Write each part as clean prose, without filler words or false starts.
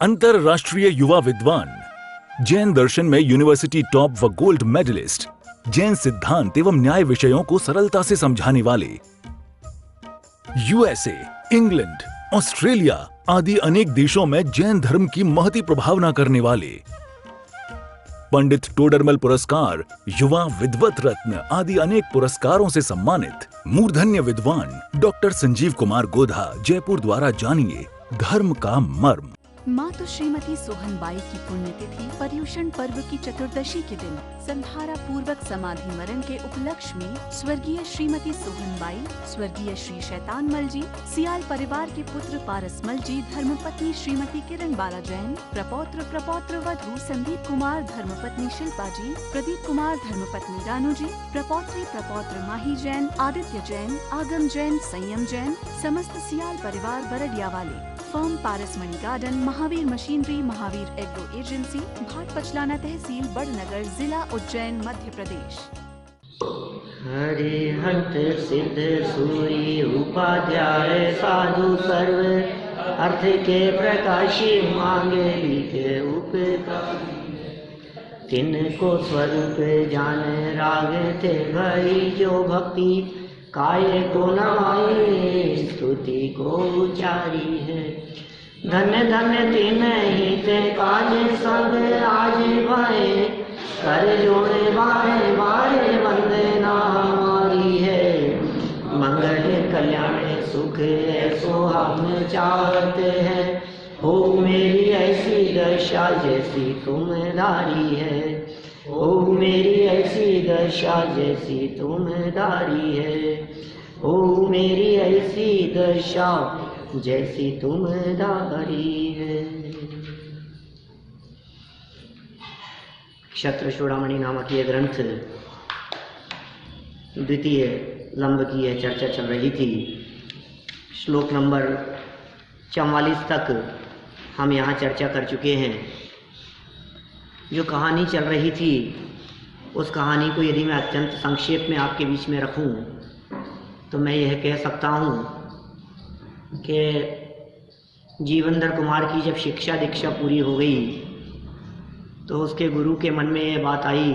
अंतरराष्ट्रीय युवा विद्वान, जैन दर्शन में यूनिवर्सिटी टॉप व गोल्ड मेडलिस्ट, जैन सिद्धांत एवं न्याय विषयों को सरलता से समझाने वाले, यूएसए, इंग्लैंड, ऑस्ट्रेलिया आदि अनेक देशों में जैन धर्म की महती प्रभावना करने वाले, पंडित टोडरमल पुरस्कार, युवा विद्वत रत्न आदि अनेक पुरस्कारों से सम्मानित मूर्धन्य विद्वान डॉक्टर संजीव कुमार गोधा जयपुर द्वारा जानिए धर्म का मर्म। मातु श्रीमती सोहनबाई की पुण्यतिथि पर्युषण पर्व की चतुर्दशी के दिन संधारा पूर्वक समाधि मरण के उपलक्ष्य में स्वर्गीय श्रीमती सोहनबाई, स्वर्गीय श्री शैतानमल जी, सियाल परिवार के पुत्र पारसमल जी, धर्मपत्नी श्रीमती किरण बाला जैन, प्रपौत्र वधू संदीप कुमार, धर्मपत्नी शिल्पा जी, प्रदीप कुमार, धर्मपत्नी रानू जी, प्रपौत्र माही जैन, आदित्य जैन, आगम जैन, संयम जैन, समस्त सियाल परिवार बरडिया वाले, firm Parasmani garden, Mahavir machinery, Mahavir agro agency, Bhat Pachlana तहसील, बड़नगर, जिला उज्जैन, मध्य प्रदेश। हरिहंत सिद्ध सूरी उपाध्याय साधु सर्व अर्थ के प्रकाशी मांगे लिखे उपकार, तिनको स्वरूप जान राग थे भई जो भक्ति, काय को नवाई स्तुति को उचारी है। धन्य धन्य तिन ही ते काज संग आज भाए, कर जोड़े बारे बारे वंदना हमारी है। मंगल कल्याण सुख ऐसो हम चाहते हैं, हो मेरी ऐसी दशा जैसी तुम धारी है, हो मेरी ऐसी दशा जैसी तुम धारी है, हो मेरी ऐसी दशा जैसी तुम धारी है। क्षत्र चूड़ामणि नामक ये ग्रंथ द्वितीय लंब की यह चर्चा चल रही थी। श्लोक नंबर 44 तक हम यहाँ चर्चा कर चुके हैं। जो कहानी चल रही थी उस कहानी को यदि मैं अत्यंत संक्षेप में आपके बीच में रखूं तो मैं यह कह सकता हूं कि जीवनधर कुमार की जब शिक्षा दीक्षा पूरी हो गई तो उसके गुरु के मन में यह बात आई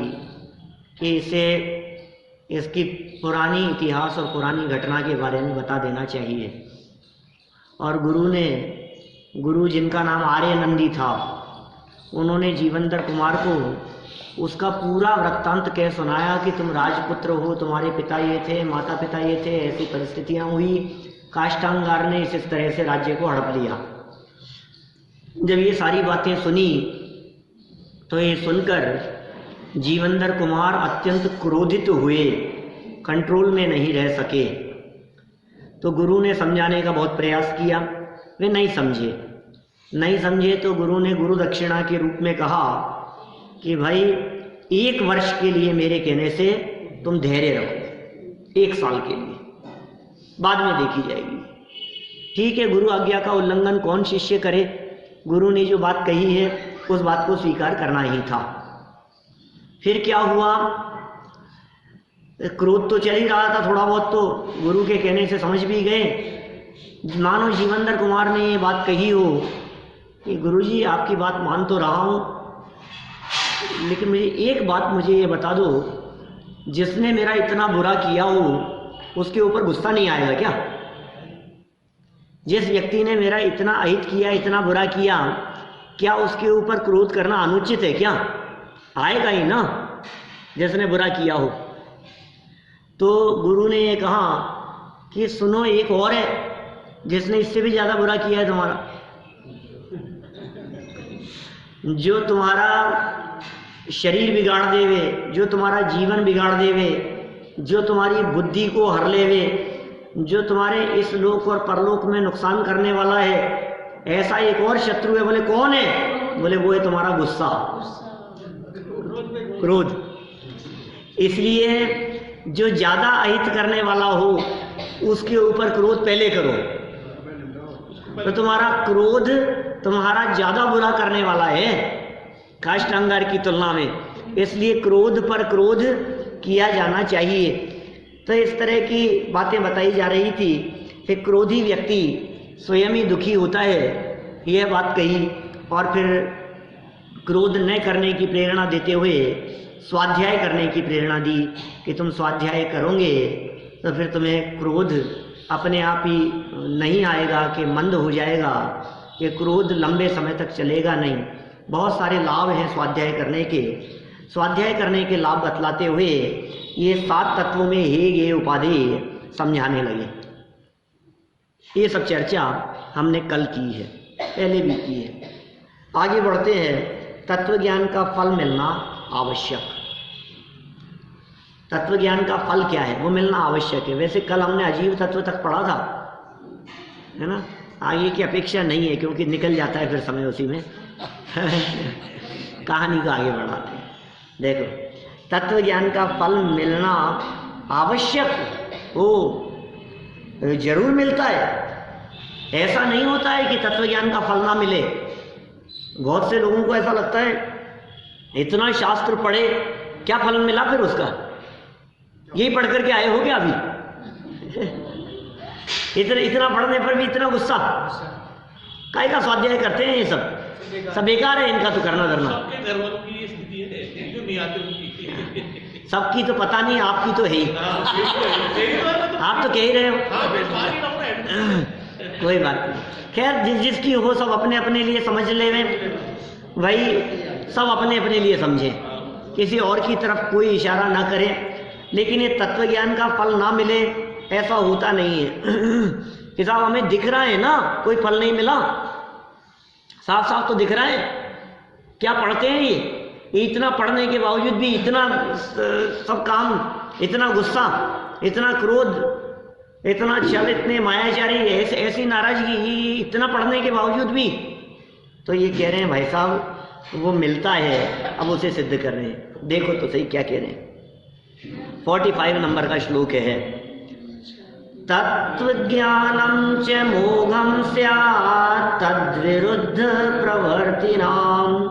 कि इसे इसकी पुरानी इतिहास और पुरानी घटना के बारे में बता देना चाहिए। और गुरु जिनका नाम आर्यनंदी था, उन्होंने जीवनधर कुमार को उसका पूरा वृत्तांत कह सुनाया कि तुम राजपुत्र हो, तुम्हारे पिता ये थे, माता पिता ये थे, ऐसी परिस्थितियां हुई, काष्टांगार ने इस तरह से राज्य को हड़प लिया। जब ये सारी बातें सुनी तो ये सुनकर जीवनधर कुमार अत्यंत क्रोधित हुए, कंट्रोल में नहीं रह सके। तो गुरु ने समझाने का बहुत प्रयास किया, वे नहीं समझे तो गुरु ने गुरु दक्षिणा के रूप में कहा कि भाई 1 वर्ष के लिए मेरे कहने से तुम धैर्य रखो, 1 साल के लिए, बाद में देखी जाएगी। ठीक है, गुरु आज्ञा का उल्लंघन कौन शिष्य करे। गुरु ने जो बात कही है उस बात को स्वीकार करना ही था। फिर क्या हुआ, क्रोध तो चल ही रहा था थोड़ा बहुत, तो गुरु के कहने से समझ भी गए। मानो जीवनधर कुमार ने ये बात कही हो कि गुरुजी आपकी बात मान तो रहा हूँ, लेकिन मुझे एक बात मुझे ये बता दो, जिसने मेरा इतना बुरा किया हो उसके ऊपर गुस्सा नहीं आएगा क्या? जिस व्यक्ति ने मेरा इतना अहित किया, इतना बुरा किया, क्या उसके ऊपर क्रोध करना अनुचित है क्या? आएगा ही ना, जिसने बुरा किया हो। तो गुरु ने ये कहा कि सुनो, एक और है जिसने इससे भी ज्यादा बुरा किया है तुम्हारा, जो तुम्हारा शरीर बिगाड़ देवे, जो तुम्हारा जीवन बिगाड़ देवे, जो तुम्हारी बुद्धि को हर लेवे, जो तुम्हारे इस लोक और परलोक में नुकसान करने वाला है, ऐसा एक और शत्रु है। बोले कौन है? बोले वो है तुम्हारा गुस्सा, क्रोध। इसलिए जो ज्यादा अहित करने वाला हो उसके ऊपर क्रोध पहले करो, तो तुम्हारा क्रोध तुम्हारा ज्यादा बुरा करने वाला है काष्टांगार की तुलना में। इसलिए क्रोध पर क्रोध किया जाना चाहिए। तो इस तरह की बातें बताई जा रही थी कि क्रोधी व्यक्ति स्वयं ही दुखी होता है, यह बात कही। और फिर क्रोध न करने की प्रेरणा देते हुए स्वाध्याय करने की प्रेरणा दी कि तुम स्वाध्याय करोगे तो फिर तुम्हें क्रोध अपने आप ही नहीं आएगा, कि मंद हो जाएगा, कि क्रोध लंबे समय तक चलेगा नहीं। बहुत सारे लाभ हैं स्वाध्याय करने के। स्वाध्याय करने के लाभ बतलाते हुए ये 7 तत्वों में ये उपाधि समझाने लगे। ये सब चर्चा हमने कल की है, पहले भी की है। आगे बढ़ते हैं। तत्व ज्ञान का फल मिलना आवश्यक। तत्व ज्ञान का फल क्या है? वो मिलना आवश्यक है। वैसे कल हमने अजीव तत्व तक पढ़ा था, है ना। आगे की अपेक्षा नहीं है क्योंकि निकल जाता है फिर समय उसी में। कहानी को आगे बढ़ाते हैं। देखो, तत्व ज्ञान का फल मिलना आवश्यक हो, जरूर मिलता है। ऐसा नहीं होता है कि तत्व ज्ञान का फल ना मिले। बहुत से लोगों को ऐसा लगता है इतना शास्त्र पढ़े, क्या फल मिला फिर उसका? यही पढ़ करके आए हो क्या अभी? इतना पढ़ने पर भी इतना गुस्सा, काहे का स्वाध्याय करते हैं? ये सब बेकार है, इनका तो करना धरना। सबकी तो पता नहीं, आपकी तो है ही। आप तो कह ही रहे हो। कोई बात नहीं, खैर जिसकी हो सब अपने अपने लिए समझ ले, भाई सब अपने अपने लिए समझें, किसी और की तरफ कोई इशारा ना करें। लेकिन ये तत्व ज्ञान का फल ना मिले ऐसा होता नहीं है। कि साहब हमें दिख रहा है ना कोई फल नहीं मिला, साफ साफ तो दिख रहा है। क्या पढ़ते हैं ये इतना पढ़ने के बावजूद भी इतना सब काम, इतना गुस्सा, इतना क्रोध, इतना छल, इतने मायाचारी, ऐसी नाराजगी, इतना पढ़ने के बावजूद भी। तो ये कह रहे हैं भाई साहब वो मिलता है, अब उसे सिद्ध कर रहे हैं। देखो तो सही क्या कह रहे हैं। 45 नंबर का श्लोक है। तत्व ज्ञानम च मोघम स्यात् तद्विरुद्ध प्रवर्तिनाम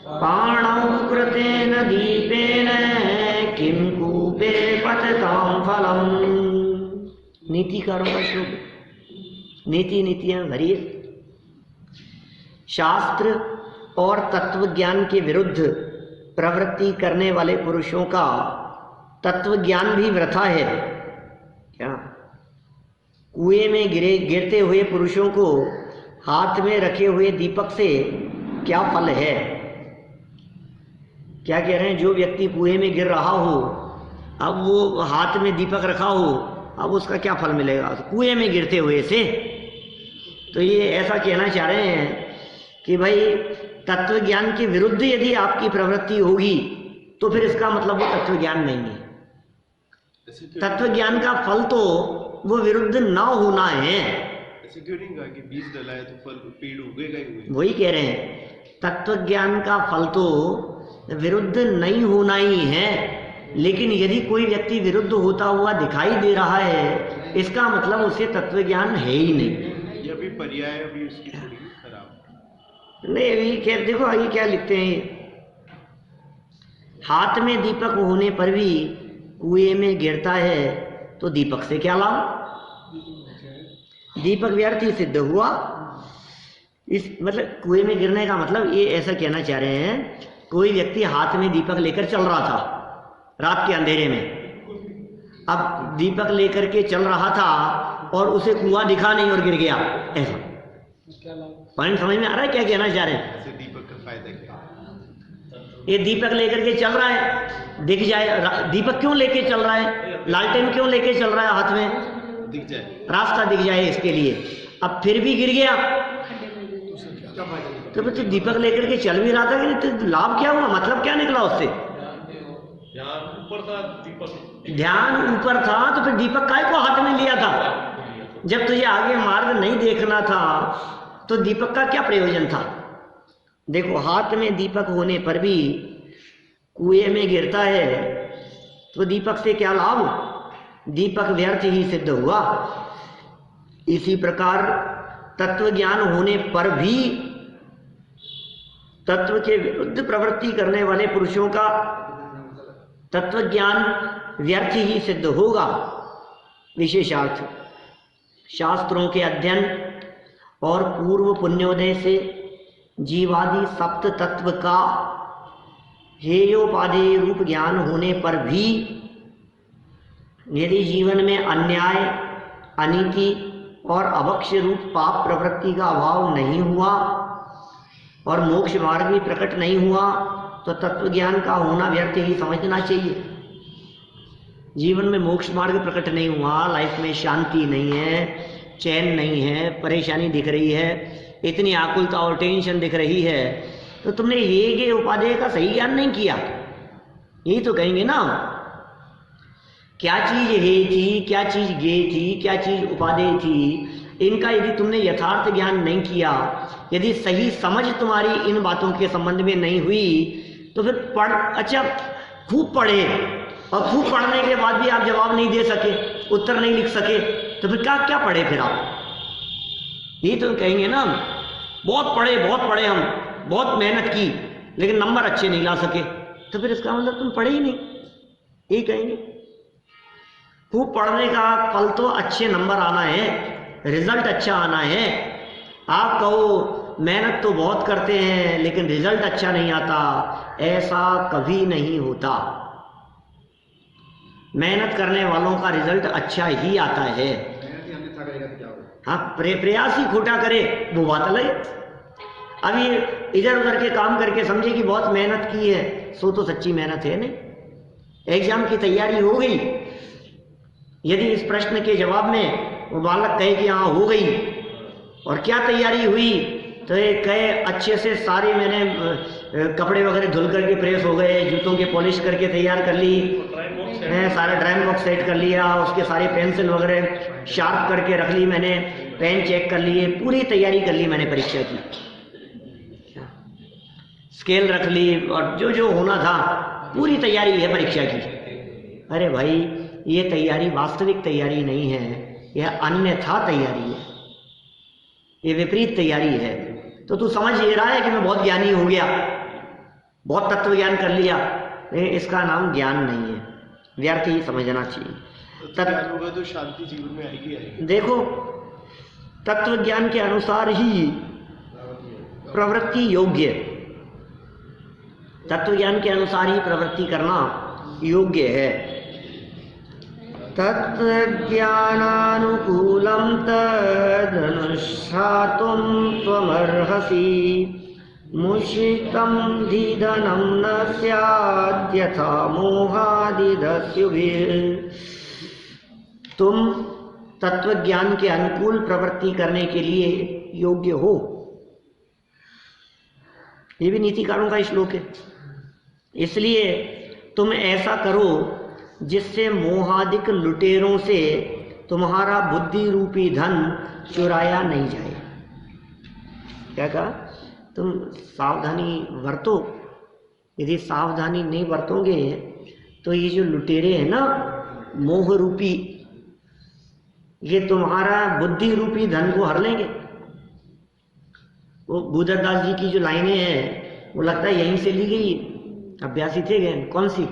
पाणौ कृतेन दीपेन किं कूपे पततां फलम। नीतिकारों का श्लोक। नीतियां भरी है। शास्त्र और तत्व ज्ञान के विरुद्ध प्रवृत्ति करने वाले पुरुषों का तत्व ज्ञान भी वृथा है। क्या? कुएं में गिरते हुए पुरुषों को हाथ में रखे हुए दीपक से क्या फल है? क्या कह रहे हैं? जो व्यक्ति कुएं में गिर रहा हो, अब वो हाथ में दीपक रखा हो, अब उसका क्या फल मिलेगा कुएं में गिरते हुए से? तो ये ऐसा कहना चाह रहे हैं कि भाई तत्व ज्ञान के विरुद्ध यदि आपकी प्रवृत्ति होगी तो फिर इसका मतलब वो तत्व ज्ञान नहीं है। तत्व ज्ञान का फल तो वो विरुद्ध ना होना है। ऐसे क्यों नहीं कहा कि बीज डला है तो फल पेड़ उगेगा ही? वही कह रहे हैं, तत्व ज्ञान का फल तो विरुद्ध नहीं होना ही है। लेकिन यदि कोई व्यक्ति विरुद्ध होता हुआ दिखाई दे रहा है, इसका मतलब उसे तत्व ज्ञान है ही नहीं। ये भी पर्याय अभी उसकी थोड़ी खराब नहीं। अभी क्या देखो आगे क्या लिखते हैं। हाथ में दीपक होने पर भी कुएं में गिरता है तो दीपक से क्या लाभ? दीपक व्यर्थ ही सिद्ध हुआ। इस मतलब कुएं में गिरने का मतलब ये ऐसा कहना चाह रहे हैं, कोई व्यक्ति हाथ में दीपक लेकर चल रहा था रात के अंधेरे में। अब दीपक लेकर के चल रहा था और उसे कुआं दिखा नहीं और गिर गया, ऐसा पॉइंट समझ में आ रहा है क्या कहना चाह रहे हैं? दीपक का फायदा क्या? ये दीपक लेकर के चल रहा है, दिख जाए। दीपक क्यों लेके चल रहा है? लालटेन क्यों लेके चल रहा है हाथ में? दिख जाए, रास्ता दिख जाए इसके लिए। अब फिर भी गिर गया तो फिर दीपक लेकर के चल भी रहा था कि नहीं, तो लाभ क्या हुआ? मतलब क्या निकला उससे? ध्यान ऊपर था तो फिर दीपक काय को हाथ में लिया था? जब तुझे आगे मार्ग नहीं देखना था तो दीपक का क्या प्रयोजन था? देखो, हाथ में दीपक होने पर भी कुएं में गिरता है तो दीपक से क्या लाभ? दीपक व्यर्थ ही सिद्ध हुआ। इसी प्रकार तत्व ज्ञान होने पर भी तत्व के विरुद्ध प्रवृत्ति करने वाले पुरुषों का तत्व ज्ञान व्यर्थ ही सिद्ध होगा। विशेषार्थ शास्त्रों के अध्ययन और पूर्व पुण्योदय से जीवादि सप्त तत्व का हेयोपादेय रूप ज्ञान होने पर भी यदि जीवन में अन्याय, अनीति और अवक्ष्य रूप पाप प्रवृत्ति का अभाव नहीं हुआ और मोक्ष मार्ग भी प्रकट नहीं हुआ तो तत्व ज्ञान का होना व्यर्थ ही समझना चाहिए। जीवन में मोक्ष मार्ग प्रकट नहीं हुआ, लाइफ में शांति नहीं है, चैन नहीं है, परेशानी दिख रही है, इतनी आकुलता और टेंशन दिख रही है, तो तुमने ये उपादेय का सही ज्ञान नहीं किया। यही तो कहेंगे ना, क्या चीज हे थी, क्या चीज गे थी, क्या चीज उपादेय थी, इनका यदि तुमने यथार्थ ज्ञान नहीं किया, यदि सही समझ तुम्हारी इन बातों के संबंध में नहीं हुई, तो फिर अच्छा खूब पढ़े और खूब पढ़ने के बाद भी आप जवाब नहीं दे सके, उत्तर नहीं लिख सके, तो फिर क्या क्या पढ़े फिर आप? यही तो कहेंगे ना, बहुत पढ़े हम, बहुत मेहनत की, लेकिन नंबर अच्छे नहीं ला सके, तो फिर इसका मतलब तुम पढ़े ही नहीं। यही कहेंगे। खूब पढ़ने का फल तो अच्छे नंबर आना है, रिजल्ट अच्छा आना है। आप कहो मेहनत तो बहुत करते हैं लेकिन रिजल्ट अच्छा नहीं आता, ऐसा कभी नहीं होता। मेहनत करने वालों का रिजल्ट अच्छा ही आता है। हाँ, प्रयास ही खोटा करे वो बात अलग है। अभी इधर उधर के काम करके समझे कि बहुत मेहनत की है, सो तो सच्ची मेहनत है नहीं। एग्जाम की तैयारी हो गई, यदि इस प्रश्न के जवाब में वो बालक कहे कि हाँ हो गई, और क्या तैयारी हुई, तो ये कहे अच्छे से सारे मैंने कपड़े वगैरह धुल करके प्रेस हो गए, जूतों के पॉलिश करके तैयार कर ली, सारा ड्राइंग बॉक्स सेट कर लिया, उसके सारे पेंसिल वगैरह शार्प करके रख ली मैंने, पेन चेक कर लिए, पूरी तैयारी कर ली मैंने परीक्षा की, स्केल रख ली और जो जो होना था पूरी तैयारी है परीक्षा की। अरे भाई, ये तैयारी वास्तविक तैयारी नहीं है, यह अन्यथा तैयारी है, ये विपरीत तैयारी है। तो तू समझ ये रहा है कि मैं बहुत ज्ञानी हो गया, बहुत तत्व ज्ञान कर लिया, लेकिन इसका नाम ज्ञान नहीं है, व्यर्थ ही समझना चाहिए। ज्ञान होगा तो शांति जीवन में आएगी। देखो, तत्व ज्ञान के अनुसार ही प्रवृत्ति योग्य, तत्व ज्ञान के अनुसार ही प्रवृत्ति करना योग्य है। तत्व ज्ञानानुकूलं तदनुष्ठातुं त्वमर्हसि, मुषितं धीधनं न स्याद्यथा मोहादिदस्युभिः। तुम तत्व ज्ञान के अनुकूल प्रवृत्ति करने के लिए योग्य हो। ये भी नीतिकारों का श्लोक है। इसलिए तुम ऐसा करो जिससे मोहादिक लुटेरों से तुम्हारा बुद्धि रूपी धन चुराया नहीं जाए। क्या कहा? तुम सावधानी बरतो। यदि सावधानी नहीं बरतोगे तो ये जो लुटेरे हैं ना, मोह रूपी, ये तुम्हारा बुद्धि रूपी धन को हर लेंगे। वो भूधरदास जी की जो लाइनें हैं वो लगता है यहीं से ली गई है, अभ्यासी थे गए। कौन सी?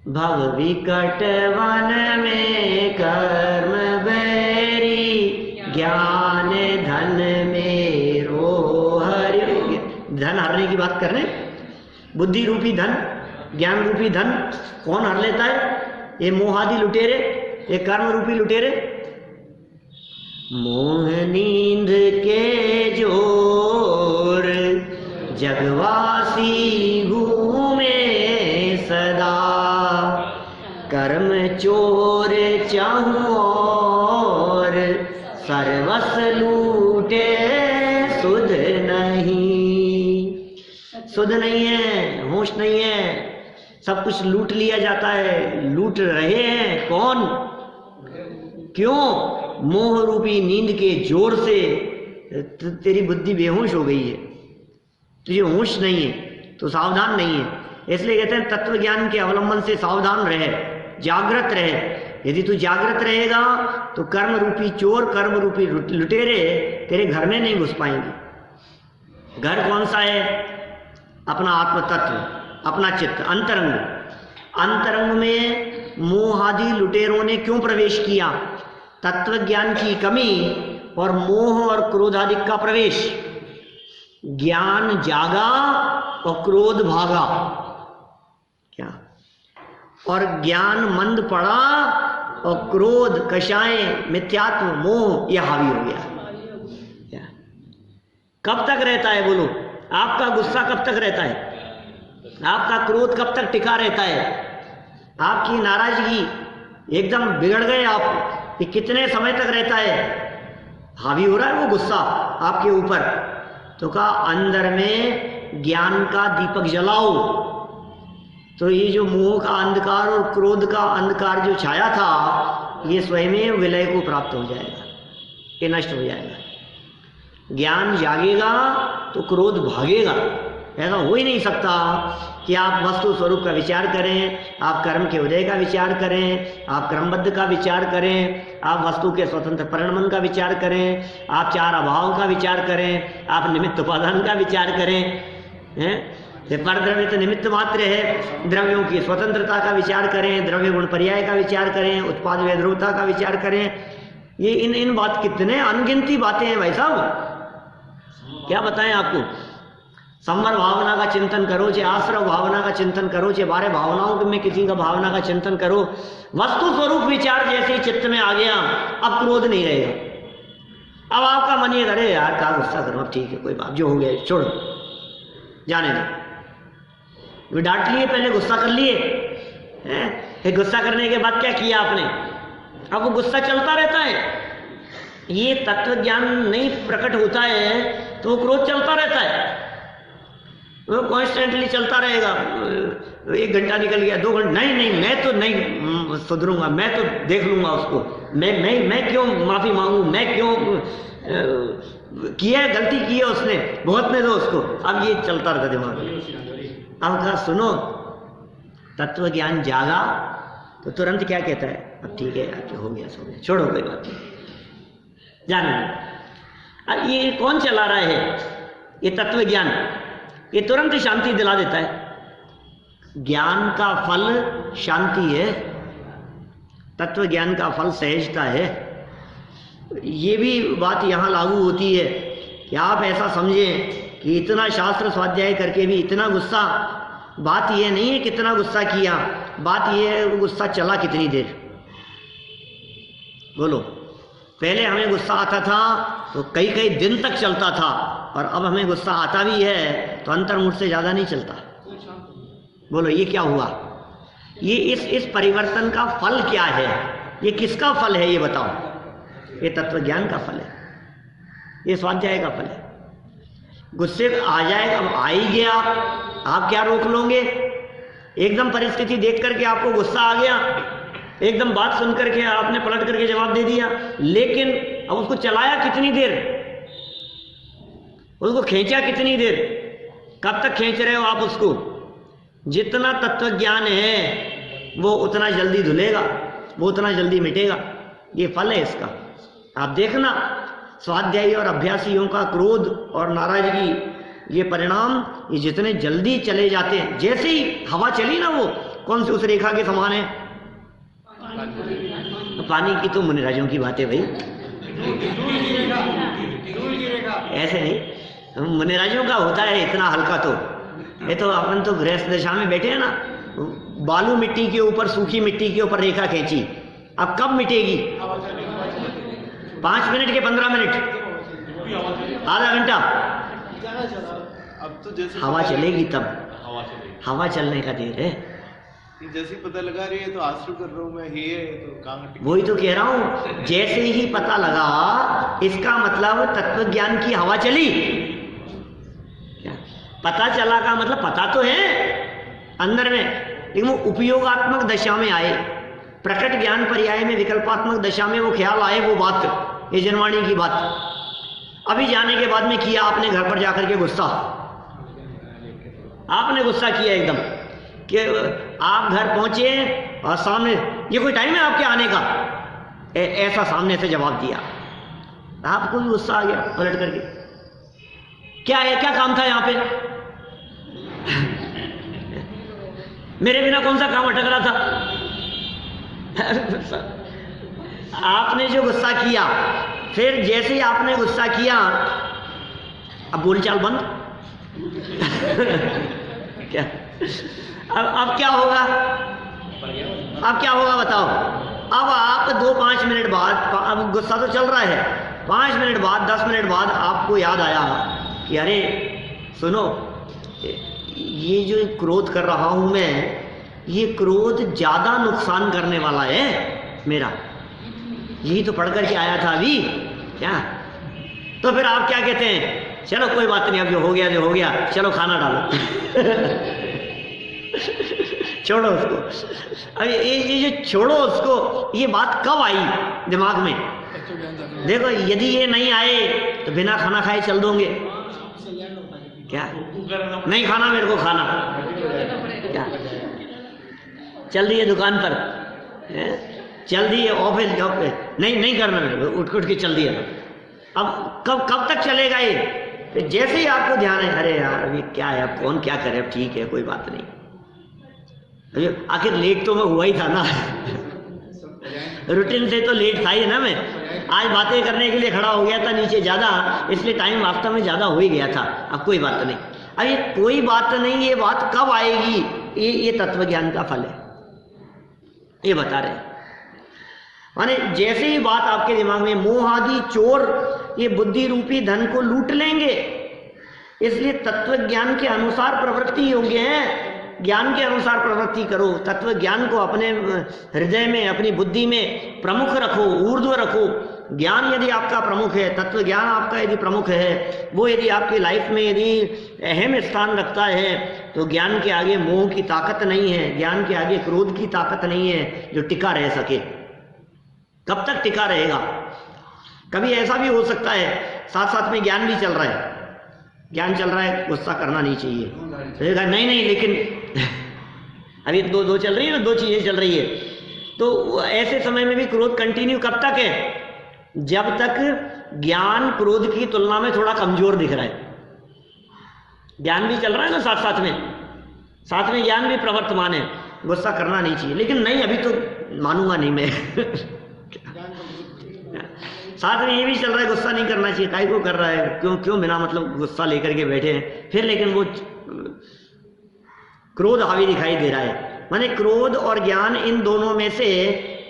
भव विकट वन में कर्म बैरी, ज्ञान धन मेरो हरि। धन हरने की बात कर रहे हैं। बुद्धि रूपी धन, ज्ञान रूपी धन कौन हर लेता है? ये मोहादि लुटेरे, ये कर्म रूपी लुटेरे। मोह नींद के जोर जगवासी घूमे सदा, कर्म चोर चाहूं और सर्वस लूटे सुध नहीं। सुध नहीं है, होश नहीं है, सब कुछ लूट लिया जाता है। लूट रहे हैं कौन? क्यों? मोह रूपी नींद के जोर से तेरी बुद्धि बेहोश हो गई है, तुझे होश नहीं है, तो सावधान नहीं है। इसलिए कहते हैं तत्व ज्ञान के अवलंबन से सावधान रहे, जागृत रहे। यदि तू जागृत रहेगा तो कर्म रूपी चोर, कर्म रूपी लुटेरे तेरे घर में नहीं घुस पाएंगे। घर कौन सा है? अपना आत्म तत्व, अपना चित्त, अंतरंग। अंतरंग में मोहादि लुटेरों ने क्यों प्रवेश किया? तत्व ज्ञान की कमी और मोह और क्रोधादि का प्रवेश। ज्ञान जागा और क्रोध भागा। क्या? और ज्ञान मंद पड़ा और क्रोध, कषाय, मिथ्यात्व, मोह ये हावी हो गया। क्या? कब तक रहता है बोलो? आपका गुस्सा कब तक रहता है? आपका क्रोध कब तक टिका रहता है? आपकी नाराजगी एकदम बिगड़ गए आप, ये कितने समय तक रहता है? हावी हो रहा है वो गुस्सा आपके ऊपर। तो कहा अंदर में ज्ञान का दीपक जलाओ, तो ये जो मोह का अंधकार और क्रोध का अंधकार जो छाया था ये स्वयं विलय को प्राप्त हो जाएगा, ये नष्ट हो जाएगा। ज्ञान जागेगा तो क्रोध भागेगा। ऐसा हो ही नहीं सकता कि आप वस्तु स्वरूप का विचार करें, आप कर्म के उदय का विचार करें, आप क्रमबद्ध का विचार करें, आप वस्तु के स्वतंत्र परिणमन का विचार करें, आप चार अभाव का विचार करें, आप निमित्त उपादान का विचार करें। हैं? परद्रव्य तो निमित्त मात्र है, द्रव्यों की स्वतंत्रता का विचार करें, द्रव्य गुण पर्याय का विचार करें, उत्पाद वैध्रुवता का विचार करें। ये इन बात कितने अनगिनती बातें हैं भाई साहब, क्या बताएं आपको। संवर भावना का चिंतन करो, चाहे आश्रव भावना का चिंतन करो, चाहे 12 भावनाओं में किसी का भावना का चिंतन करो, वस्तु स्वरूप विचार जैसे ही चित्त में आ गया अब क्रोध नहीं रहेगा। अब आपका मन ये करे यार क्या गुस्सा करो, अब ठीक है कोई बात, जो हो गया छोड़ो, जाने दो। डांट लिए, पहले गुस्सा कर लिए हैं, फिर गुस्सा करने के बाद क्या किया आपने? अब वो गुस्सा चलता रहता है। ये तत्व ज्ञान नहीं प्रकट होता है तो वो क्रोध चलता रहता है, वो कॉन्स्टेंटली चलता रहेगा। 1 घंटा निकल गया, 2 घंटे, नहीं मैं तो नहीं सुधरूंगा, मैं तो देख लूंगा उसको, मैं क्यों माफी मांगू, मैं क्यों किया, गलती की है उसने, भुगतने दो उसको। अब ये चलता रहता दिमाग में। अब कहा सुनो, तत्व ज्ञान जागा तो तुरंत क्या कहता है? अब ठीक है यार, हो गया सो गया, छोड़ो कोई बात नहीं, जाने दो। अब ये कौन चला रहा है? ये तत्व ज्ञान, ये तुरंत शांति दिला देता है। ज्ञान का फल शांति है, तत्व ज्ञान का फल सहजता है। ये भी बात यहाँ लागू होती है कि आप ऐसा समझें कि इतना शास्त्र स्वाध्याय करके भी इतना गुस्सा, बात यह नहीं है कितना गुस्सा किया, बात यह है वो गुस्सा चला कितनी देर। बोलो, पहले हमें गुस्सा आता था तो कई कई दिन तक चलता था, और अब हमें गुस्सा आता भी है तो अंतर्मुख से ज़्यादा नहीं चलता। बोलो ये क्या हुआ? ये इस परिवर्तन का फल क्या है? ये किसका फल है ये बताओ? ये तत्व ज्ञान का फल है, ये स्वाध्याय का फल है। गुस्से आ जाएगा, अब आ ही गया, आप क्या रोक लोगे? एकदम परिस्थिति देख करके आपको गुस्सा आ गया, एकदम बात सुन करके आपने पलट करके जवाब दे दिया, लेकिन अब उसको चलाया कितनी देर, उसको खींचा कितनी देर, कब तक खींच रहे हो आप उसको? जितना तत्व ज्ञान है वो उतना जल्दी धुलेगा, वो उतना जल्दी मिटेगा। ये फल है इसका। आप देखना, स्वाध्यायी और अभ्यासियों का क्रोध और नाराजगी, ये परिणाम ये जितने जल्दी चले जाते हैं, जैसे ही हवा चली ना, वो कौन सी उस रेखा के समान है? पानी की तो मुनिराजों की बात है भाई, ऐसे नहीं, मुनिराजों का होता है इतना हल्का। तो ये तो अपन तो गृहस्थ दशा में बैठे हैं ना, बालू मिट्टी के ऊपर, सूखी मिट्टी के ऊपर रेखा खींची, अब कब मिटेगी? 5 मिनट के 15 मिनट, आधा घंटा, अब तो जैसे हवा चलेगी तब, हवा चलने का देर है। जैसे पता लगा रही है तो आश्रय कर रहा हूँ मैं, ये है तो काम। वही तो कह रहा हूं, जैसे ही पता लगा, इसका मतलब तत्व ज्ञान की हवा चली। क्या पता चला का मतलब? पता तो है अंदर में, लेकिन वो उपयोगात्मक दशा में आए, प्रकट ज्ञान पर्याय में विकल्पात्मक दशा में वो ख्याल आए, वो बात, ये जनवाणी की बात। अभी जाने के बाद में किया आपने घर पर जाकर के गुस्सा, आपने गुस्सा किया एकदम कि आप घर पहुंचे और सामने, ये कोई टाइम है आपके आने का? ऐसा सामने से जवाब दिया, आपको भी गुस्सा आ गया पलट करके। क्या है, क्या काम था यहाँ पे? मेरे बिना कौन सा काम अटक रहा था? आपने जो गुस्सा किया, फिर जैसे ही आपने गुस्सा किया अब बोलचाल बंद। क्या अब क्या होगा? अब क्या होगा बताओ? अब आप 2-5 मिनट बाद, अब गुस्सा तो चल रहा है, 5 मिनट बाद 10 मिनट बाद आपको याद आया कि अरे सुनो, ये जो क्रोध कर रहा हूं मैं, ये क्रोध ज्यादा नुकसान करने वाला है मेरा, यही तो पढ़ करके आया था अभी क्या। तो फिर आप क्या कहते हैं? चलो कोई बात नहीं, अब जो हो गया, चलो खाना डालो। छोड़ो उसको। अब ये जो छोड़ो उसको, ये बात कब आई दिमाग में? देखो, यदि ये नहीं आए तो बिना खाना खाए चल दोगे क्या? नहीं खाना मेरे को, खाना क्या? चल दिए दुकान पर, चल दिए ऑफिस जॉब पे, नहीं करना मेरे को, उठ के चल दिया। अब कब तक चलेगा ये? तो जैसे ही आपको ध्यान है, अरे यार अभी क्या है, अब कौन क्या करे, अब ठीक है कोई बात नहीं, आखिर लेट तो मैं हुआ ही था ना। रूटीन से तो लेट था ही ना मैं। आज बातें करने के लिए खड़ा हो गया था नीचे ज़्यादा, इसलिए टाइम वास्तव में ज़्यादा हो ही गया था। अब कोई बात नहीं, अब ये कोई बात नहीं, ये बात कब आएगी? ये तत्व ज्ञान का फल है, ये बता रहे। माने जैसे ही बात आपके दिमाग में, मोह आदि चोर ये बुद्धि रूपी धन को लूट लेंगे, इसलिए तत्व ज्ञान के अनुसार प्रवृत्ति योग्य है। ज्ञान के अनुसार प्रवृत्ति करो, तत्व ज्ञान को अपने हृदय में, अपनी बुद्धि में प्रमुख रखो, ऊर्ध्व रखो। ज्ञान यदि आपका प्रमुख है, तत्व ज्ञान आपका यदि प्रमुख है, वो यदि आपकी लाइफ में यदि अहम स्थान रखता है, तो ज्ञान के आगे मोह की ताकत नहीं है, ज्ञान के आगे क्रोध की ताकत नहीं है जो टिका रह सके। कब तक टिका रहेगा? कभी ऐसा भी हो सकता है साथ साथ में ज्ञान भी चल रहा है, ज्ञान चल रहा है, गुस्सा करना नहीं चाहिए, तो नहीं लेकिन अभी दो चल रही है ना, 2 चीजें चल रही है। तो ऐसे समय में भी क्रोध कंटिन्यू कब तक है? जब तक ज्ञान क्रोध की तुलना में थोड़ा कमजोर दिख रहा है। ज्ञान भी चल रहा है ना साथ में ज्ञान भी प्रवर्तमान है, गुस्सा करना नहीं चाहिए, लेकिन नहीं अभी तो मानूंगा नहीं मैं। साथ में ये भी चल रहा है, गुस्सा नहीं करना चाहिए, काहे को कर रहा है, क्यों बिना मतलब गुस्सा लेकर के बैठे हैं फिर, लेकिन वो क्रोध हावी दिखाई दे रहा है। माने क्रोध और ज्ञान, इन दोनों में से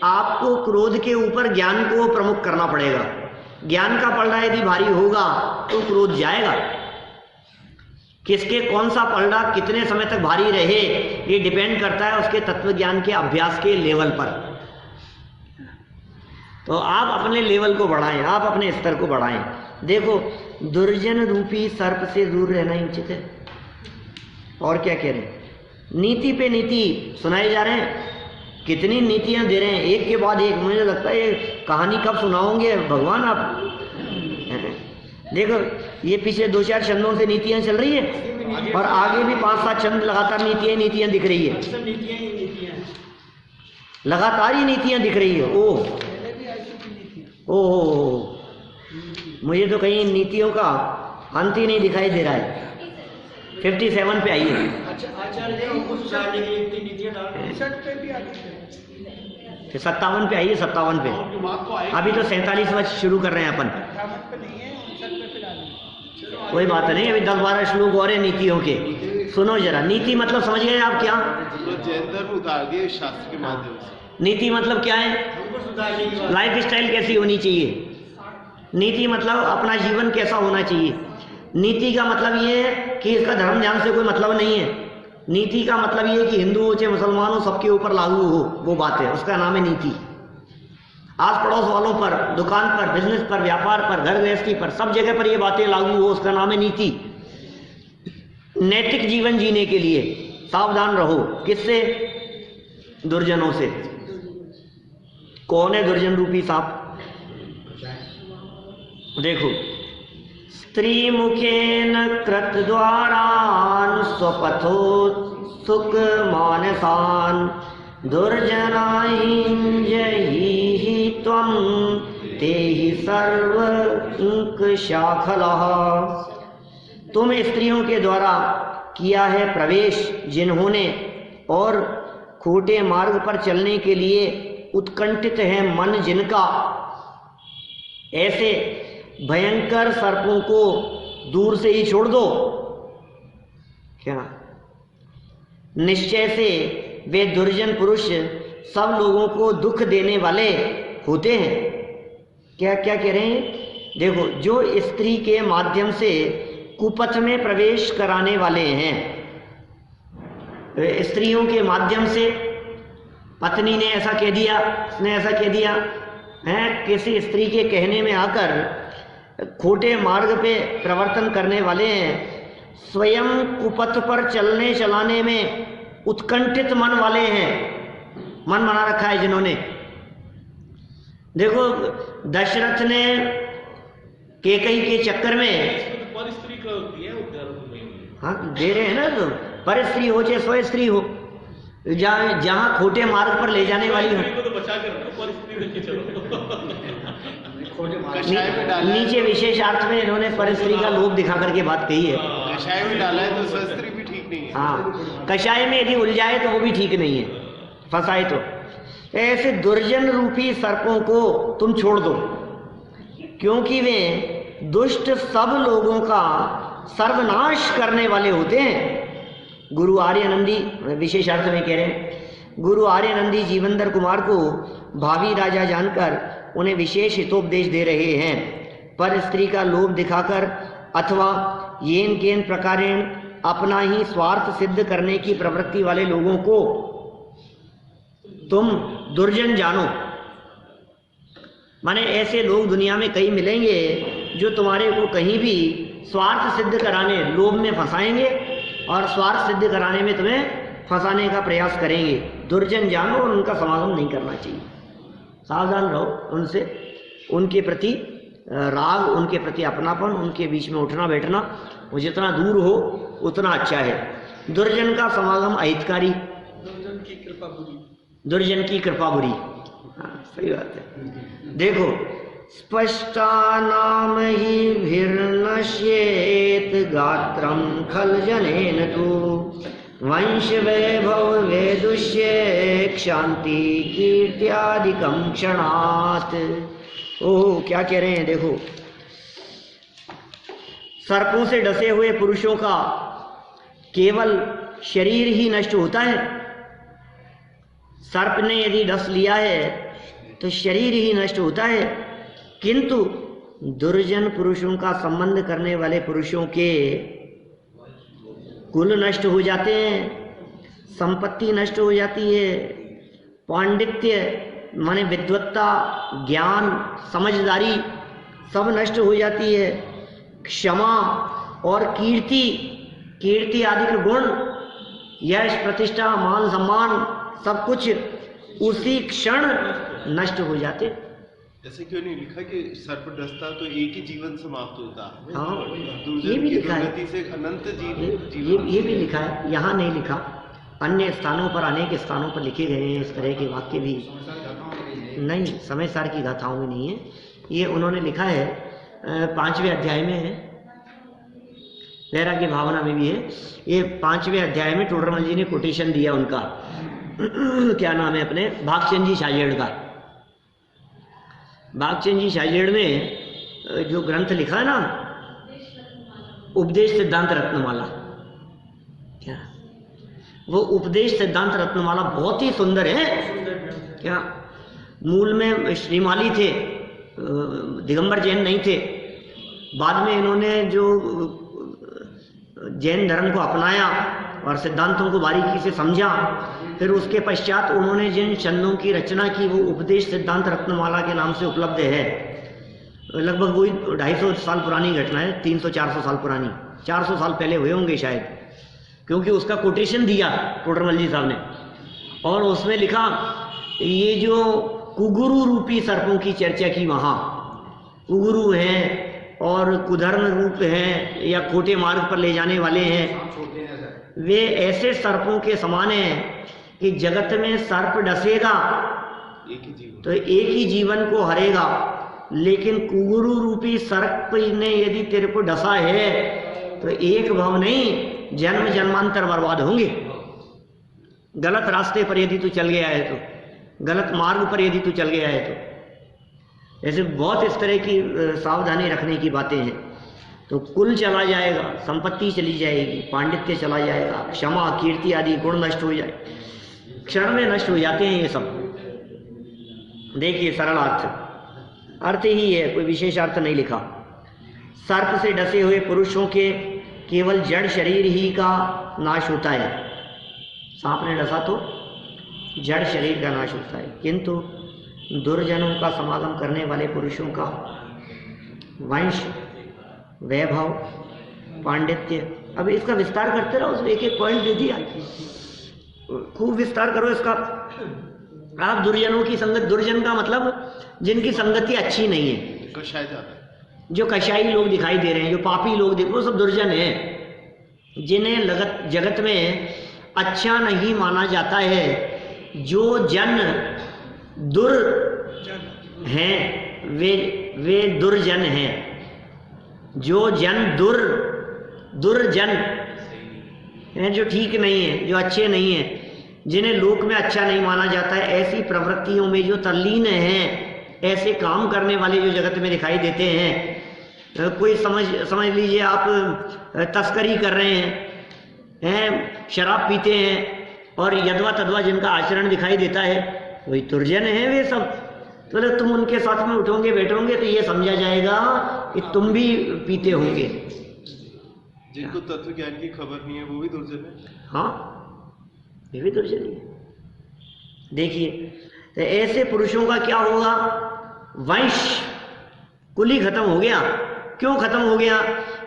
आपको क्रोध के ऊपर ज्ञान को प्रमुख करना पड़ेगा। ज्ञान का पलड़ा यदि भारी होगा तो क्रोध जाएगा। किसके कौन सा पलड़ा कितने समय तक भारी रहे, ये डिपेंड करता है उसके तत्व ज्ञान के अभ्यास के लेवल पर। तो आप अपने लेवल को बढ़ाएं, आप अपने स्तर को बढ़ाएं। देखो, दुर्जन रूपी सर्प से दूर रहना ही उचित है। और क्या कह रहे हैं? नीति पे नीति सुनाए जा रहे हैं, कितनी नीतियां दे रहे हैं, एक के बाद एक। मुझे लगता है ये कहानी कब सुनाओगे भगवान आप? देखो, ये पिछले 2-4 छंदों से नीतियां चल रही है, और आगे भी 5-7 छंद लगातार नीतियां दिख रही है, लगातार ही नीतियां दिख रही है। ओह, मुझे तो कहीं नीतियों का अंत ही नहीं दिखाई दे रहा है। 57 पे आई है, 57 पे आई है, 57 पे। अभी तो 47 वर्ष शुरू कर रहे हैं अपन, कोई बात नहीं, अभी 10-12 श्लोक और है नीतियों के। सुनो जरा, नीति मतलब समझ गए आप क्या? शास्त्र के माध्यम से नीति मतलब क्या है? लाइफ स्टाइल कैसी होनी चाहिए, नीति मतलब अपना जीवन कैसा होना चाहिए। नीति का मतलब ये है कि इसका धर्म ध्यान से कोई मतलब नहीं है। नीति का मतलब ये है कि हिंदू हो चाहे मुसलमान हो, सबके ऊपर लागू हो, वो बात है, उसका नाम है नीति। आस पड़ोस वालों पर, दुकान पर, बिजनेस पर, व्यापार पर, घर गृहस्थी पर, सब जगह पर ये बातें लागू हो, उसका नाम है नीति। नैतिक जीवन जीने के लिए सावधान रहो। किससे? दुर्जनों से। कौन है दुर्जन रूपी सांप? देखो, स्त्री मुखेन कृत द्वारान स्वपथो सुख मानसान दुर्जनाहिंजहि त्वं तेहि सर्व शाखलः। तुम स्त्रियों के द्वारा किया है प्रवेश जिन्होंने, और खोटे मार्ग पर चलने के लिए उत्कंठित है मन जिनका, ऐसे भयंकर सर्पों को दूर से ही छोड़ दो। क्या निश्चय से वे दुर्जन पुरुष सब लोगों को दुख देने वाले होते हैं। क्या क्या कह रहे हैं? देखो, जो स्त्री के माध्यम से कुपथ में प्रवेश कराने वाले हैं, स्त्रियों के माध्यम से, पत्नी ने ऐसा कह दिया, उसने ऐसा कह दिया है, किसी स्त्री के कहने में आकर खोटे मार्ग पे प्रवर्तन करने वाले हैं, स्वयं कुपथ पर चलने चलाने में उत्कंठित मन वाले हैं, मन बना रखा है जिन्होंने। देखो, दशरथ ने कैकेयी के चक्कर में, पर स्त्री का होती है उद्धरण में, हाँ दे रहे हैं ना, तो पर स्त्री हो चाहे स्व स्त्री हो, जहाँ खोटे मार्ग पर ले जाने वाली हो, तो बचा कर रखो, पर स्त्री रख के चलो। नीचे विशेषार्थ में इन्होंने पर स्त्री का लोभ दिखा करके बात कही है। कषाय में डाला है तो स्वस्त्री भी ठीक नहीं है। हाँ, कषाय में यदि उलझाए तो वो भी ठीक नहीं है, फंसाए तो। ऐसे दुर्जन रूपी सर्पों को तुम छोड़ दो, क्योंकि वे दुष्ट सब लोगों का सर्वनाश करने वाले होते हैं। गुरु आर्यनंदी, विशेषार्थ में कह रहे हैं, गुरु आर्यनंदी जीवंदर कुमार को भावी राजा जानकर उन्हें विशेष हितोपदेश दे रहे हैं। पर स्त्री का लोभ दिखाकर अथवा येन केन प्रकारेण अपना ही स्वार्थ सिद्ध करने की प्रवृत्ति वाले लोगों को तुम दुर्जन जानो। माने ऐसे लोग दुनिया में कई मिलेंगे जो तुम्हारे को कहीं भी स्वार्थ सिद्ध कराने, लोभ में फंसाएंगे और स्वार्थ सिद्ध कराने में तुम्हें फंसाने का प्रयास करेंगे। दुर्जन जानो और उनका समागम नहीं करना चाहिए। सावधान रहो उनसे, उनके प्रति राग, उनके प्रति अपनापन, उनके बीच में उठना बैठना, वो जितना दूर हो उतना अच्छा है। दुर्जन का समागम अहितकारी, दुर्जन की कृपा बुरी। हाँ, सही बात है। देखो, स्पष्टानाम ही भिर्नश्येत गात्रम खल जनेन तु वंश वैभव वेदुष्ये क्षांति कीर्त्यादिकं क्षणात्। ओह, क्या कह रहे हैं? देखो, सर्पों से डसे हुए पुरुषों का केवल शरीर ही नष्ट होता है। सर्प ने यदि डस लिया है तो शरीर ही नष्ट होता है, किंतु दुर्जन पुरुषों का संबंध करने वाले पुरुषों के कुल नष्ट हो जाते हैं, संपत्ति नष्ट हो जाती है, पांडित्य माने विद्वत्ता, ज्ञान, समझदारी सब नष्ट हो जाती है। क्षमा और कीर्ति, कीर्ति आदि के गुण, यश, प्रतिष्ठा, मान, सम्मान सब कुछ उसी क्षण नष्ट हो जाते। ऐसे क्यों नहीं लिखा कि सर्प डसता तो एक ही जीवन समाप्त होता? हाँ, दुर्जन ये भी की लिखा है, दुर्गति से अनंत जीवन। ये भी लिखा है, यहाँ नहीं लिखा। अन्य स्थानों पर, अनेक स्थानों पर लिखे गए हैं इस तरह के वाक्य भी। नहीं, समय सार की गाथाओं में नहीं है, ये उन्होंने लिखा है 5वें अध्याय में है, वैराग्य भावना में भी है। ये 5वें अध्याय में टोडरमल जी ने कोटेशन दिया उनका क्या नाम है, अपने भागचंद जी शाहजेड़ का। भागचंद जी शाहजेड़ ने जो ग्रंथ लिखा है ना, उपदेश सिद्धांत रत्नमाला, क्या वो उपदेश सिद्धांत रत्नमाला बहुत ही सुंदर है। क्या मूल में श्रीमाली थे, दिगंबर जैन नहीं थे। बाद में इन्होंने जो जैन धर्म को अपनाया और सिद्धांतों को बारीकी से समझा, फिर उसके पश्चात उन्होंने जिन छंदों की रचना की वो उपदेश सिद्धांत रत्नमाला के नाम से उपलब्ध है। लगभग वही 250 साल पुरानी घटना है, 300-400 साल पुरानी, 400 साल पहले हुए होंगे शायद, क्योंकि उसका कोटेशन दिया टोडरमल जी साहब ने। और उसमें लिखा, ये जो कुगुरु रूपी सर्पों की चर्चा की, वहाँ कुगुरु हैं और कुधर्म रूप हैं या खोटे मार्ग पर ले जाने वाले हैं, वे ऐसे सर्पों के समान हैं कि जगत में सर्प डसेगा तो एक ही जीवन को हरेगा, लेकिन कुगुरु रूपी सर्प ने यदि तेरे को डसा है तो एक भव नहीं, जन्म जन्मांतर बर्बाद होंगे। गलत रास्ते पर यदि तू चल गया है तो, गलत मार्ग पर यदि तू चल गया है तो, ऐसे बहुत इस तरह की सावधानी रखने की बातें हैं। तो कुल चला जाएगा, संपत्ति चली जाएगी, पांडित्य चला जाएगा, क्षमा कीर्ति आदि गुण नष्ट हो जाए, क्षण में नष्ट हो जाते हैं ये सब। देखिए सरल अर्थ ही है, कोई विशेष अर्थ नहीं लिखा। सर्प से डसे हुए पुरुषों के केवल जड़ शरीर ही का नाश होता है। सांप ने डसा तो जड़ शरीर का नाश होता है, किंतु दुर्जनों का समागम करने वाले पुरुषों का वंश, वैभव, पांडित्य, अब इसका विस्तार करते रहो, उसमें एक एक पॉइंट दे दिया, खूब विस्तार करो इसका। आप दुर्जनों की संगत, दुर्जन का मतलब जिनकी संगति अच्छी नहीं है, कषाय ज्यादा है, जो कषाई लोग दिखाई दे रहे हैं, जो पापी लोग दिख, वो सब दुर्जन हैं, जिन्हें जगत में अच्छा नहीं माना जाता है। जो जन दुर हैं वे दुर्जन हैं। जो जन दुर्जन हैं, जो ठीक नहीं है, जो अच्छे नहीं है, जिन्हें लोक में अच्छा नहीं माना जाता है, ऐसी प्रवृत्तियों में जो तल्लीन हैं, ऐसे काम करने वाले जो जगत में दिखाई देते हैं। कोई समझ लीजिए आप तस्करी कर रहे हैं, शराब पीते हैं और यदवा तदवा जिनका आचरण दिखाई देता है, वही दुर्जन है वे सब। तो तुम उनके साथ में उठोगे बैठोगे तो ये समझा जाएगा कि तुम भी पीते होंगे। जिनको तत्व ज्ञान की खबर नहीं है वो भी दुर्जन है। हाँ, ये भी दुर्जन है। देखिए तो ऐसे पुरुषों का क्या होगा, वंश कुल ही खत्म हो गया। क्यों खत्म हो गया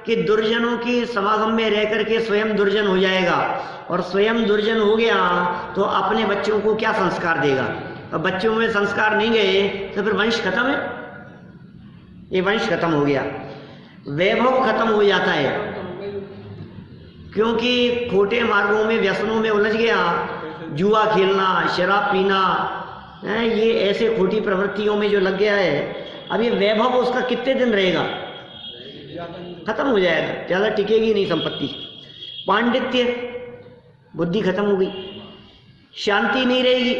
कि दुर्जनों के समागम में रह करके स्वयं दुर्जन हो जाएगा, और स्वयं दुर्जन हो गया तो अपने बच्चों को क्या संस्कार देगा। अब बच्चों में संस्कार नहीं गए तो फिर वंश खत्म है, ये वंश खत्म हो गया। वैभव खत्म हो जाता है, क्योंकि खोटे मार्गों में व्यसनों में उलझ गया, जुआ खेलना, शराब पीना, ये ऐसे खोटी प्रवृत्तियों में जो लग गया है, अब ये वैभव उसका कितने दिन रहेगा, खत्म हो जाएगा, ज़्यादा टिकेगी नहीं संपत्ति। पांडित्य, बुद्धि खत्म हो गई, शांति नहीं रहेगी,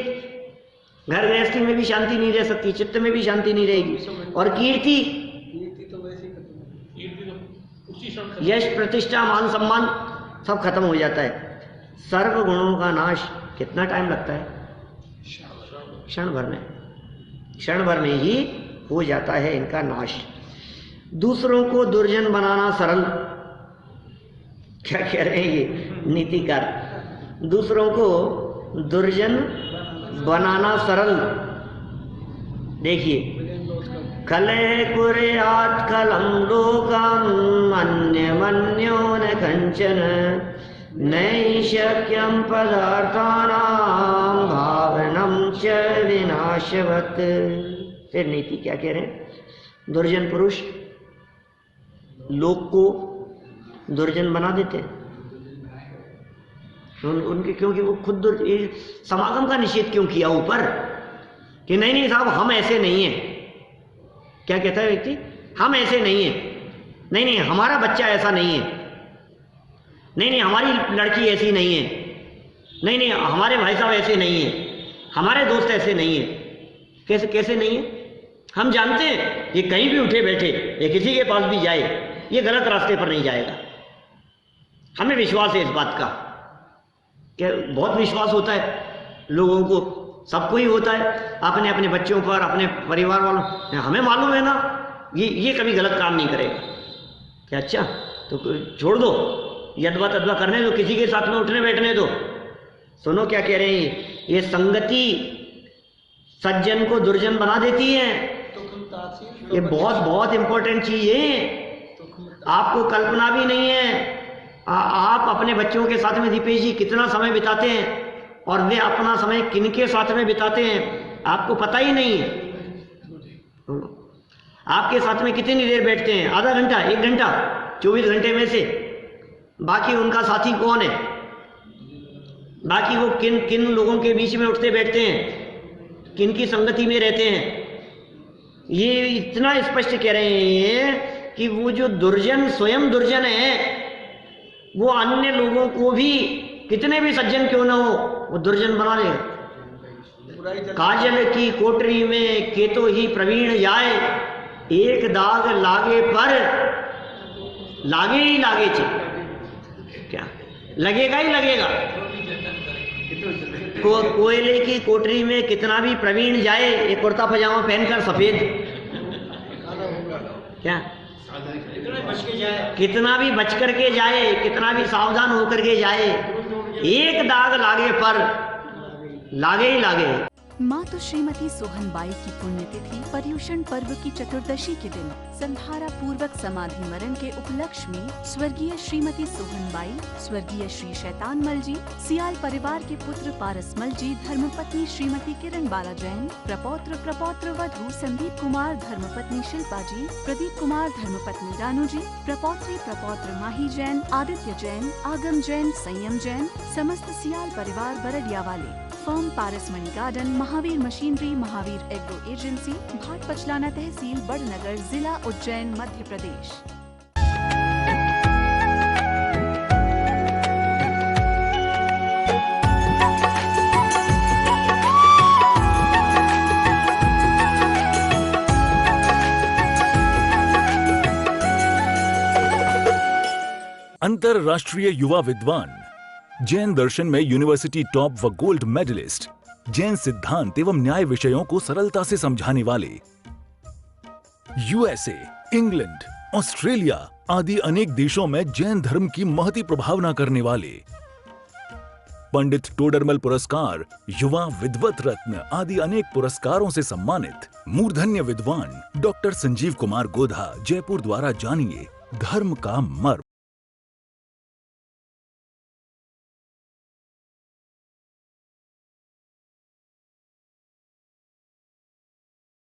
घर गृहस्थी में भी शांति नहीं रह सकती, चित्त में भी शांति नहीं रहेगी। और कीर्ति, यश, प्रतिष्ठा, मान सम्मान सब खत्म हो जाता है। सर्व गुणों का नाश कितना टाइम लगता है, क्षण भर में ही हो जाता है इनका नाश। दूसरों को दुर्जन बनाना सरल, क्या कह रहे हैं ये नीतिकार, दूसरों को दुर्जन बनाना सरल। देखिए, कलह कुर्यात् कलम लोकम अन्यमन्यो न कंचन नैशक्यम पदार्थानां भावनम च विनाशवत्। फिर नीति क्या कह रहे हैं, दुर्जन पुरुष लोक को दुर्जन बना देते हैं उनके, क्योंकि वो खुद समागम का निषेध क्यों किया ऊपर कि नहीं साहब हम ऐसे नहीं हैं। क्या कहता है व्यक्ति, हम ऐसे नहीं हैं, नहीं हमारा बच्चा ऐसा नहीं है, नहीं हमारी लड़की ऐसी नहीं है, नहीं हमारे भाई साहब ऐसे नहीं है, हमारे दोस्त ऐसे नहीं है। कैसे नहीं है, हम जानते हैं ये कहीं भी उठे बैठे या किसी के पास भी जाए, ये गलत रास्ते पर नहीं जाएगा। हमें विश्वास है इस बात का, क्या बहुत विश्वास होता है लोगों को, सबको ही होता है, अपने अपने बच्चों पर, अपने परिवार वालों, हमें मालूम है ना ये कभी गलत काम नहीं करेगा। क्या अच्छा, तो छोड़ दो, यदवा तदवा करने दो, किसी के साथ में उठने बैठने दो। सुनो क्या कह रहे हैं, ये संगति सज्जन को दुर्जन बना देती है। ये बहुत इंपॉर्टेंट चीज है, आपको कल्पना भी नहीं है। आप अपने बच्चों के साथ में दीपेश जी कितना समय बिताते हैं और वे अपना समय किनके साथ में बिताते हैं आपको पता ही नहीं है। आपके साथ में कितनी देर बैठते हैं, आधा घंटा, 1 घंटा, 24 घंटे में से बाकी उनका साथी कौन है, बाकी वो किन लोगों के बीच में उठते बैठते हैं, किन की संगति में रहते हैं। ये इतना स्पष्ट कह रहे हैं कि वो जो दुर्जन स्वयं दुर्जन है, वो अन्य लोगों को भी कितने भी सज्जन क्यों ना हो वो दुर्जन बना देगा। काजल की कोटरी में केतो ही प्रवीण जाए, एक दाग लागे पर लागे ही लागे चे, क्या लगेगा ही लगेगा। कोयले की कोठरी में कितना भी प्रवीण जाए, एक कुर्ता पजामा पहनकर सफेद, क्या कितना भी बच करके जाए, कितना भी सावधान होकर के जाए, एक दाग लागे पर लागे ही लागे। मातु श्रीमती सोहनबाई की पुण्यतिथि पर्युषण पर्व की चतुर्दशी के दिन संधारा पूर्वक समाधि मरण के उपलक्ष्य में स्वर्गीय श्रीमती सोहनबाई, स्वर्गीय श्री शैतानमल जी, सियाल परिवार के पुत्र पारसमल जी, धर्मपत्नी श्रीमती किरण बाला जैन, प्रपौत्र वधू संदीप कुमार, धर्मपत्नी शिल्पा जी, प्रदीप कुमार, धर्मपत्नी रानू जी, प्रपौत्र माही जैन, आदित्य जैन, आगम जैन, संयम जैन, समस्त सियाल परिवार बरडिया वाले, firm Parasmani garden, Mahavir machinery, Mahavir agro agency, Bhat Pachlana तहसील, बड़नगर, जिला उज्जैन, मध्य प्रदेश। अंतरराष्ट्रीय युवा विद्वान, जैन दर्शन में यूनिवर्सिटी टॉप व गोल्ड मेडलिस्ट, जैन सिद्धांत एवं न्याय विषयों को सरलता से समझाने वाले, यूएसए, इंग्लैंड, ऑस्ट्रेलिया आदि अनेक देशों में जैन धर्म की महती प्रभावना करने वाले, पंडित टोडरमल पुरस्कार, युवा विद्वत रत्न आदि अनेक पुरस्कारों से सम्मानित मूर्धन्य विद्वान डॉक्टर संजीव कुमार गोधा जयपुर द्वारा जानिए धर्म का मर्म।